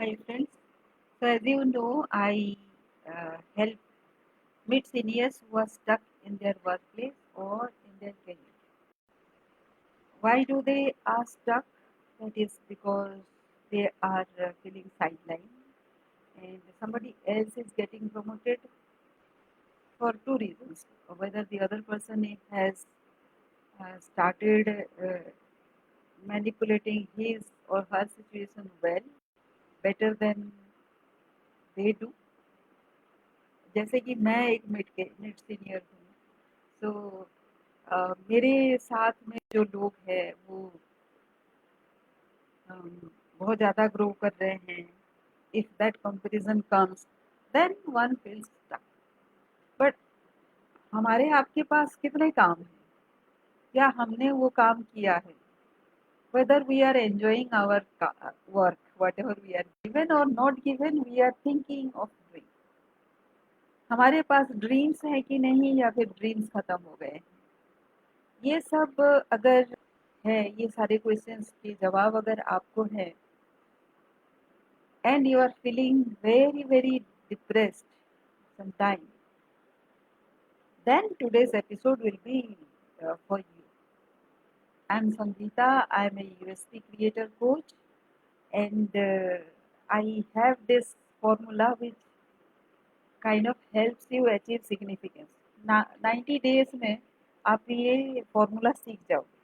Hi friends. So as you know, I help mid seniors who are stuck in their workplace or in their career. Why do they are stuck? That is because they are feeling sidelined and somebody else is getting promoted for two reasons. Whether the other person has started manipulating his or her situation well, better than they do. जैसे कि मैं एक mid senior हूँ, तो मेरे साथ में जो लोग हैं वो बहुत ज़्यादा ग्रो कर रहे हैं. If that comparison comes then one feels stuck. But हमारे आपके पास कितने काम हैं? क्या हमने वो काम किया है? Whether we are enjoying our work, whatever we are given or not given, we are thinking of dream. हमारे पास ड्रीम्स हैं कि नहीं, या फिर ड्रीम्स खत्म हो गए हैं? ये सब अगर है, ये सारे क्वेश्चंस के जवाब अगर आपको है and you are feeling very depressed sometime, then today's episode will be for you. I'm Sangeeta. I'm a USP creator coach, and I have this formula which kind of helps you achieve significance. 90 days में आप ये formula सीख जाओगे.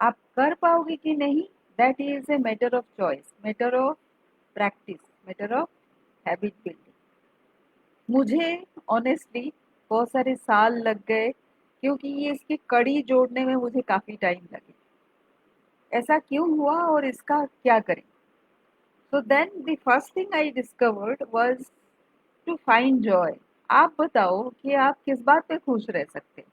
आप कर पाओगे कि नहीं, that is a matter of choice, matter of practice, matter of habit building. मुझे ऑनेस्टली बहुत सारे साल लग गए, क्योंकि ये इसकी कड़ी जोड़ने में मुझे काफ़ी टाइम लगे. ऐसा क्यों हुआ और इसका क्या करें? So then the first thing I discovered was to find joy. आप बताओ कि आप किस बात पे खुश रह सकते हैं?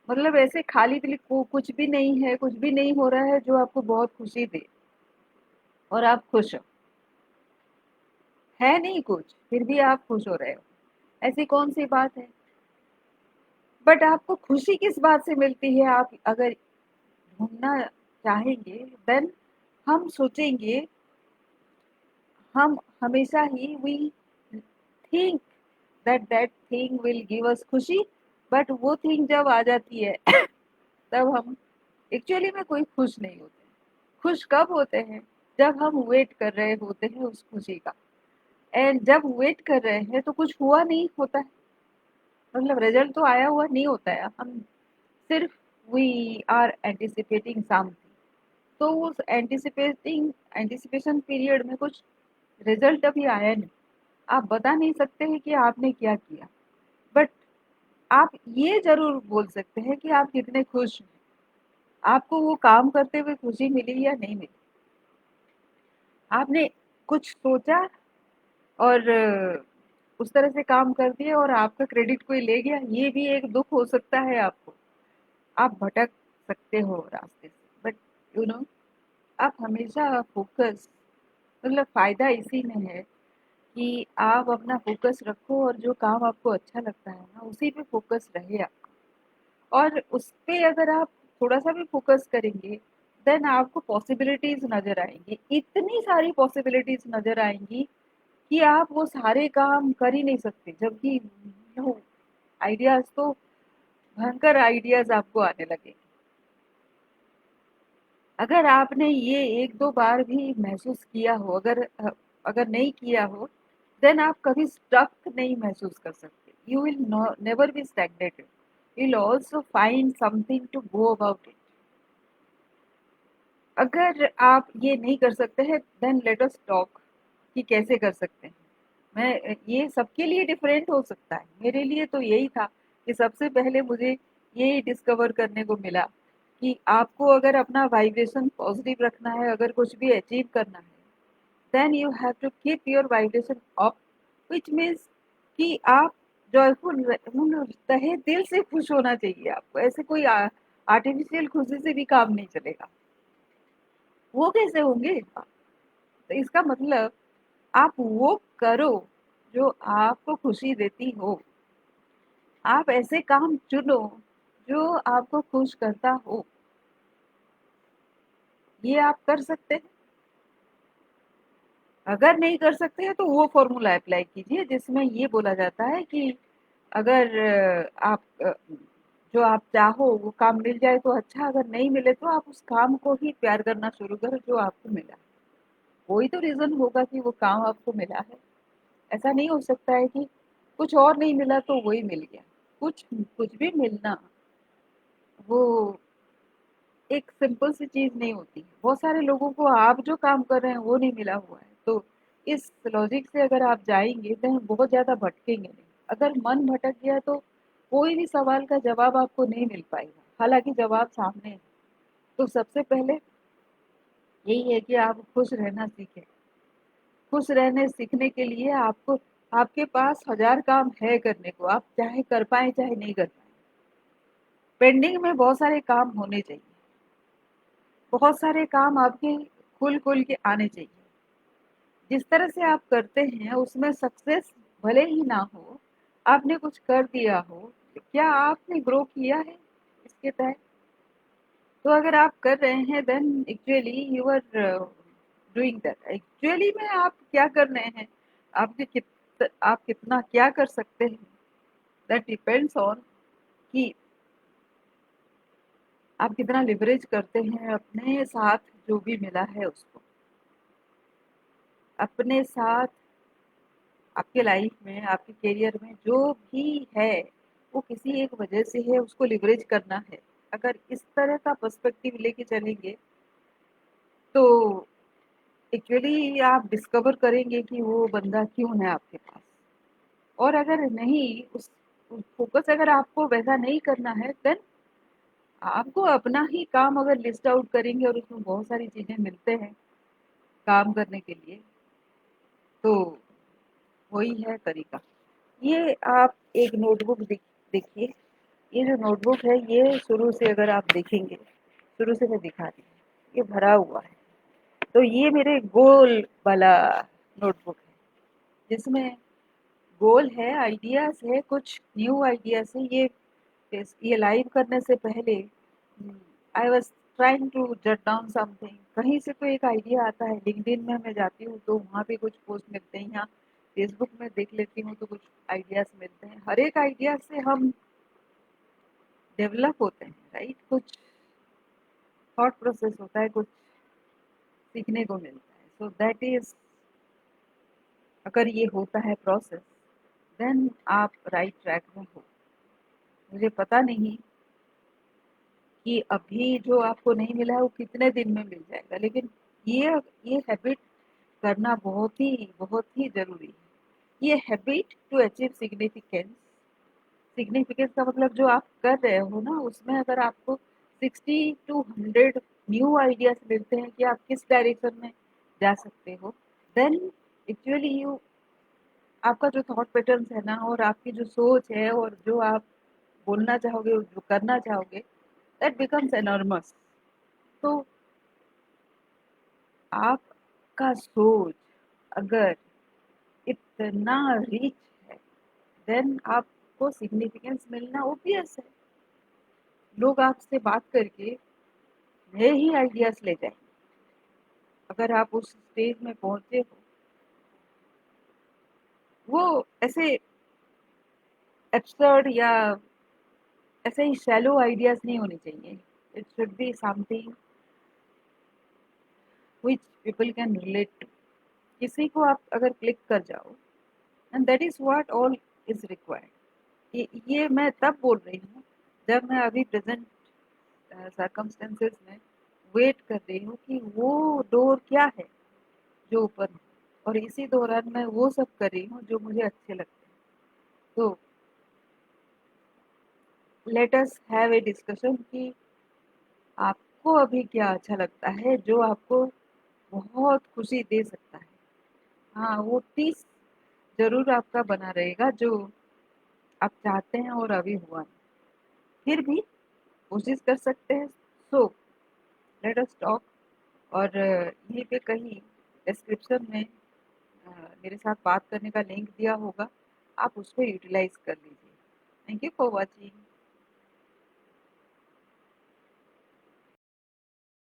मतलब ऐसे खाली दिल को कुछ भी नहीं है, कुछ भी नहीं हो रहा है जो आपको बहुत खुशी दे और आप खुश हो. है नहीं कुछ, फिर भी आप खुश हो रहे हो. ऐसी कौन सी बात है? बट आपको खुशी किस बात से मिलती है? आप अगर ढूंढना चाहेंगे, देन हम सोचेंगे, हम हमेशा ही we think that that thing will give us खुशी. बट वो थिंग जब आ जाती है तब हम एक्चुअली में कोई खुश नहीं होते. खुश कब होते हैं? जब हम वेट कर रहे होते हैं उस खुशी का. एंड जब वेट कर रहे हैं तो कुछ हुआ नहीं होता है, मतलब रिजल्ट तो आया हुआ नहीं होता है. हम सिर्फ वी आर एंटिसिपेटिंग समथिंग. तो उस एंटिसिपेशन पीरियड में कुछ रिजल्ट अभी आया नहीं. आप बता नहीं सकते हैं कि आपने क्या किया, बट आप ये जरूर बोल सकते हैं कि आप कितने खुश हैं. आपको वो काम करते हुए खुशी मिली या नहीं मिली? आपने कुछ सोचा और उस तरह से काम कर दिया और आपका क्रेडिट कोई ले गया, ये भी एक दुख हो सकता है आपको. आप भटक सकते हो रास्ते से, बट यू नो, आप हमेशा फोकस, मतलब फायदा इसी में है कि आप अपना फोकस रखो और जो काम आपको अच्छा लगता है ना, उसी पे फोकस रहे आपका. और उस पे अगर आप थोड़ा सा भी फोकस करेंगे, देन आपको पॉसिबिलिटीज नजर आएंगी, इतनी सारी पॉसिबिलिटीज नजर आएंगी कि आप वो सारे काम कर ही नहीं सकते. जबकि आइडियाज तो भयंकर आइडियाज आपको आने लगे. अगर आपने ये एक दो बार भी महसूस किया हो, अगर नहीं किया हो, देन आप कभी स्टक नहीं महसूस कर सकते. You will never be stagnated. You will also find something to go about it. अगर आप ये नहीं कर सकते हैं, देन लेट अस टॉक कि कैसे कर सकते हैं. मैं ये सबके लिए डिफरेंट हो सकता है. मेरे लिए तो यही था कि सबसे पहले मुझे यही डिस्कवर करने को मिला कि आपको अगर अपना वाइब्रेशन पॉजिटिव रखना है, अगर कुछ भी अचीव करना है, then you have to keep your vibration up, which means कि आप जॉयफुल, तहे दिल से खुश होना चाहिए आपको. ऐसे कोई आर्टिफिशियल खुशी से भी काम नहीं चलेगा. वो कैसे होंगे? तो इसका मतलब आप वो करो जो आपको खुशी देती हो. आप ऐसे काम चुनो जो आपको खुश करता हो. ये आप कर सकते हैं. अगर नहीं कर सकते हैं तो वो फॉर्मूला अप्लाई कीजिए जिसमें ये बोला जाता है कि अगर आप जो आप चाहो वो काम मिल जाए तो अच्छा, अगर नहीं मिले तो आप उस काम को ही प्यार करना शुरू करो जो आपको मिला। कोई तो रीजन होगा कि वो काम आपको मिला है। ऐसा नहीं हो सकता है कि कुछ और नहीं मिला तो वही मिल गया। कुछ कुछ भी मिलना वो एक सिंपल सी चीज नहीं होती। बहुत सारे लोगों को आप जो काम कर रहे हैं वो नहीं मिला हुआ है, तो इस लॉजिक से अगर आप जाएंगे तो बहुत ज्यादा भटकेंगे नहीं। अगर मन भटक गया तो कोई भी सवाल का जवाब आपको नहीं मिल पाएगा, हालांकि जवाब सामने है। तो सबसे पहले यही है कि आप खुश रहना सीखें। खुश रहने सीखने के लिए आपको, आपके पास हजार काम है करने को, आप चाहे कर पाए चाहे नहीं कर पाए। पेंडिंग में बहुत सारे काम होने चाहिए, बहुत सारे काम आपके खुल खुल के आने चाहिए। जिस तरह से आप करते हैं उसमें सक्सेस भले ही ना हो, आपने कुछ कर दिया हो, क्या आपने ग्रो किया है इसके तहत? तो अगर आप कर रहे हैं then actually you are doing that. Actually में आप क्या कर रहे हैं, आप कितना क्या कर सकते हैं, दैट डिपेंड्स ऑन कि आप कितना लिवरेज करते हैं अपने साथ जो भी मिला है उसको। अपने साथ आपके लाइफ में, आपके करियर में जो भी है वो किसी एक वजह से है, उसको लिवरेज करना है। अगर इस तरह का पर्सपेक्टिव लेके चलेंगे तो एक्चुअली आप डिस्कवर करेंगे कि वो बंदा क्यों है आपके पास। और अगर नहीं, उस फोकस अगर आपको वैसा नहीं करना है देन आपको अपना ही काम अगर लिस्ट आउट करेंगे और उसमें बहुत सारी चीजें मिलते हैं काम करने के लिए, तो वही है तरीका। ये आप एक नोटबुक देखिए। ये जो नोटबुक है ये शुरू से अगर आप देखेंगे, शुरू से मैं दिखा रही हूँ, ये भरा हुआ है। तो ये मेरे गोल वाला नोटबुक है जिसमें गोल है, आइडियाज है, कुछ न्यू आइडियाज है। ये लाइव करने से पहले I was trying to jot down something. कहीं से तो एक आइडिया आता है, लिंक्डइन में मैं जाती हूँ तो वहाँ पे कुछ पोस्ट मिलते हैं, या फेसबुक में देख लेती हूँ तो कुछ आइडियाज मिलते हैं। हर एक आइडिया से हम डेवलप होते हैं, राइट? कुछ थॉट प्रोसेस होता है, कुछ सीखने को मिलता है। सो दैट इज, अगर ये होता है प्रोसेस देन आप राइट ट्रैक में हो। मुझे पता नहीं कि अभी जो आपको नहीं मिला है वो कितने दिन में मिल जाएगा, लेकिन ये ये हैबिट करना बहुत ही जरूरी है। ये habit to achieve significance. Significance का मतलब जो आप कर रहे हो ना उसमें अगर आपको 60 to 100 न्यू आइडियाज मिलते हैं कि आप किस डायरेक्शन में जा सकते हो, देन एक्चुअली यू, आपका जो थॉट पैटर्न्स है ना और आपकी जो सोच है और जो आप बोलना चाहोगे और जो करना चाहोगे, दैट बिकम्स एनॉर्मस। तो आपका सोच अगर इतना रिच है देन आपको सिग्निफिकेंस मिलना ओबियस है। लोग आपसे बात करके नए ही आइडियाज ले जाएंगे। अगर आप उस स्टेज में पहुंचे हो, वो ऐसे एब्सर्ड या ऐसे ही शैलो आइडियाज नहीं होने चाहिए। It should be something which people can relate to. किसी को आप अगर क्लिक कर जाओ, and that is what all is required. ये मैं तब बोल रही हूँ जब मैं अभी प्रेजेंट सर्कमस्टेंसेस में वेट कर रही हूँ कि वो डोर क्या है जो ओपन है, और इसी दौरान मैं वो सब कर रही हूँ जो मुझे अच्छे लगते हैं। तो let us have a discussion कि आपको अभी क्या अच्छा लगता है जो आपको बहुत खुशी दे सकता है। हाँ, वो 30 जरूर आपका बना रहेगा जो आप चाहते हैं और अभी हुआ नहीं, फिर भी कोशिश कर सकते हैं। So let us talk. और यहीं पे कहीं डिस्क्रिप्शन में मेरे साथ बात करने का लिंक दिया होगा, आप उसको यूटिलाइज कर लीजिए। Thank you for watching.